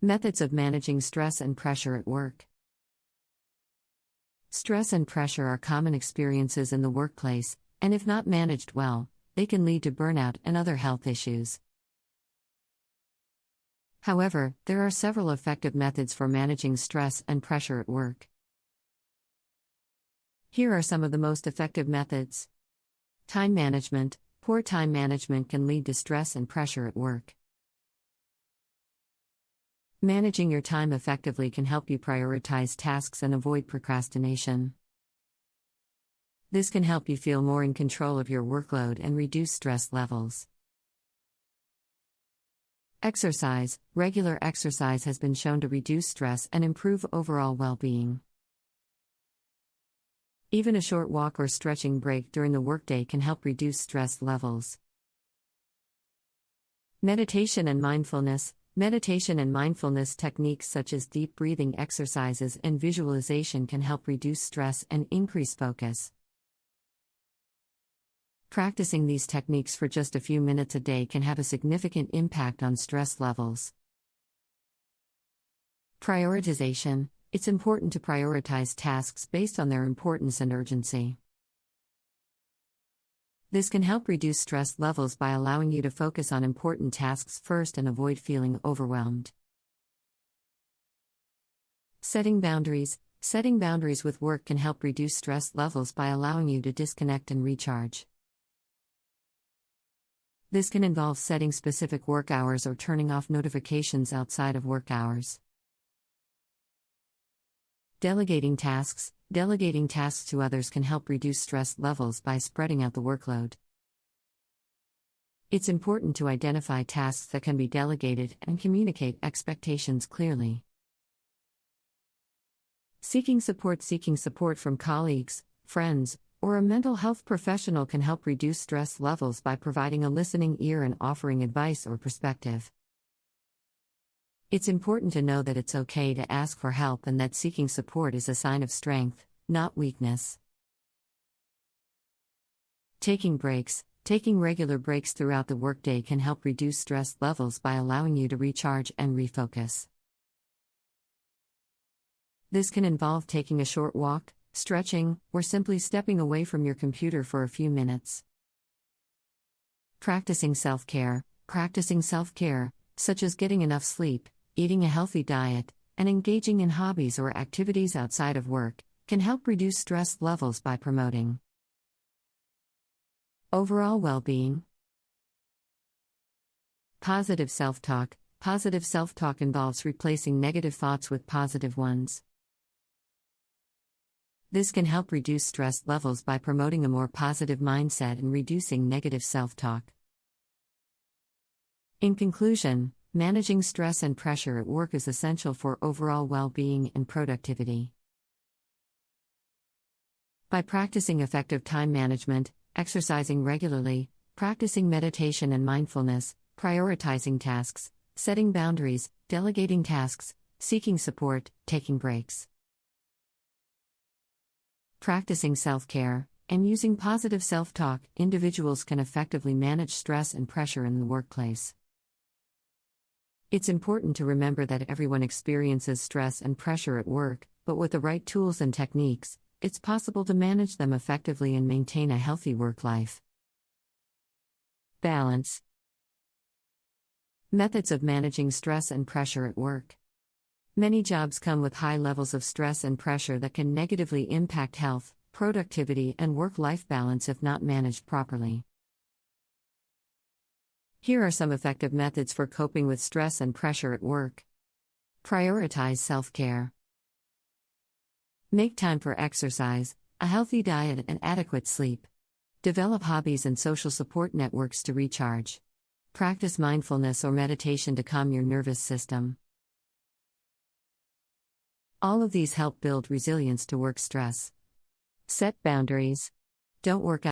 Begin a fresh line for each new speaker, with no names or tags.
Methods of managing stress and pressure at work. Stress and pressure are common experiences in the workplace, and if not managed well, they can lead to burnout and other health issues. However, there are several effective methods for managing stress and pressure at work. Here are some of the most effective methods. Time management. Poor time management can lead to stress and pressure at work. Managing your time effectively can help you prioritize tasks and avoid procrastination. This can help you feel more in control of your workload and reduce stress levels. Exercise. Regular exercise has been shown to reduce stress and improve overall well-being. Even a short walk or stretching break during the workday can help reduce stress levels. Meditation and mindfulness. Meditation and mindfulness techniques such as deep breathing exercises and visualization can help reduce stress and increase focus. Practicing these techniques for just a few minutes a day can have a significant impact on stress levels. Prioritization. It's important to prioritize tasks based on their importance and urgency. This can help reduce stress levels by allowing you to focus on important tasks first and avoid feeling overwhelmed. Setting boundaries. Setting boundaries with work can help reduce stress levels by allowing you to disconnect and recharge. This can involve setting specific work hours or turning off notifications outside of work hours. Delegating tasks. Delegating tasks to others can help reduce stress levels by spreading out the workload. It's important to identify tasks that can be delegated and communicate expectations clearly. Seeking support. Seeking support from colleagues, friends, or a mental health professional can help reduce stress levels by providing a listening ear and offering advice or perspective. It's important to know that it's okay to ask for help and that seeking support is a sign of strength, not weakness. Taking breaks. Taking regular breaks throughout the workday can help reduce stress levels by allowing you to recharge and refocus. This can involve taking a short walk, stretching, or simply stepping away from your computer for a few minutes. Practicing self-care. Practicing self-care, such as getting enough sleep, eating a healthy diet, and engaging in hobbies or activities outside of work, can help reduce stress levels by promoting overall well-being. Positive self-talk. Positive self-talk involves replacing negative thoughts with positive ones. This can help reduce stress levels by promoting a more positive mindset and reducing negative self-talk. In conclusion, managing stress and pressure at work is essential for overall well-being and productivity. By practicing effective time management, exercising regularly, practicing meditation and mindfulness, prioritizing tasks, setting boundaries, delegating tasks, seeking support, taking breaks, practicing self-care, and using positive self-talk, individuals can effectively manage stress and pressure in the workplace. It's important to remember that everyone experiences stress and pressure at work, but with the right tools and techniques, it's possible to manage them effectively and maintain a healthy work life. Balance. Methods of managing stress and pressure at work. Many jobs come with high levels of stress and pressure that can negatively impact health, productivity, and work-life balance if not managed properly. Here are some effective methods for coping with stress and pressure at work. Prioritize self-care. Make time for exercise, a healthy diet, and adequate sleep. Develop hobbies and social support networks to recharge. Practice mindfulness or meditation to calm your nervous system. All of these help build resilience to work stress. Set boundaries. Don't work